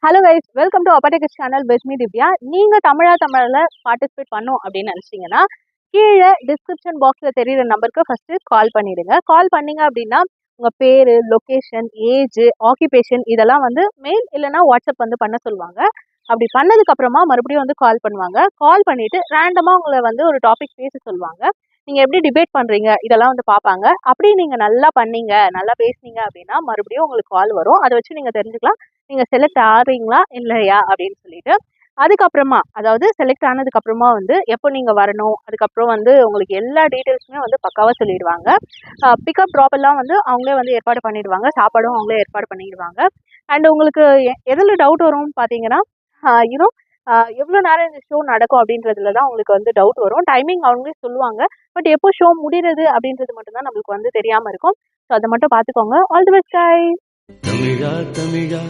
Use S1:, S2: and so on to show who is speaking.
S1: Hello guys, welcome to அப்பாடெக் channel with me Divya. நீங்க தமிழ்ல பார்ட்டிசிபேட் பண்ணும் அப்படின்னு நினைச்சீங்கன்னா கீழே டிஸ்கிரிப்ஷன் பாக்ஸ்ல தெரியுற நம்பருக்கு ஃபர்ஸ்ட் கால் பண்ணிடுங்க. கால் பண்ணீங்க அப்படின்னா உங்க பேரு, லொகேஷன், ஏஜ், ஆக்கியூபேஷன் இதெல்லாம் வந்து மெயில் இல்லைன்னா வாட்ஸ்அப் வந்து பண்ண சொல்லுவாங்க. அப்படி பண்ணதுக்கு அப்புறமா மறுபடியும் வந்து கால் பண்ணுவாங்க. கால் பண்ணிட்டு ரேண்டமா உங்களை வந்து ஒரு டாபிக் பேச சொல்லுவாங்க. நீங்க எப்படி டிபேட் பண்றீங்க இதெல்லாம் வந்து பார்ப்பாங்க. அப்படி நீங்க நல்லா பண்ணீங்க, நல்லா பேசுனீங்க அப்படின்னா மறுபடியும் உங்களுக்கு கால் வரும். அதை வச்சு நீங்க தெரிஞ்சுக்கலாம் நீங்க செலக்ட் ஆறீங்களா இல்லையா அப்படின்னு சொல்லிட்டு. அதுக்கப்புறமா அதாவது செலக்ட் ஆனதுக்கு அப்புறமா வந்து எப்போ நீங்க வரணும், அதுக்கப்புறம் வந்து உங்களுக்கு எல்லா டீட்டெயில்ஸுமே வந்து பக்காவா சொல்லிடுவாங்க. பிக்கப் ட்ராப் எல்லாம் வந்து அவங்களே வந்து ஏற்பாடு பண்ணிடுவாங்க. சாப்பாடும் அவங்களே ஏற்பாடு பண்ணிடுவாங்க. அண்ட் உங்களுக்கு எதில் டவுட் வரும்னு பார்த்தீங்கன்னா இன்னும் எவ்வளோ நேரம் இந்த ஷோ நடக்கும் அப்படின்றதுல தான் உங்களுக்கு வந்து டவுட் வரும். டைமிங் அவங்களே சொல்லுவாங்க. பட் எப்போ ஷோ முடிகிறது அப்படின்றது மட்டும்தான் நம்மளுக்கு வந்து தெரியாமல் இருக்கும். ஸோ அதை மட்டும் பார்த்துக்கோங்க. All the best.
S2: Tamizha Tamizha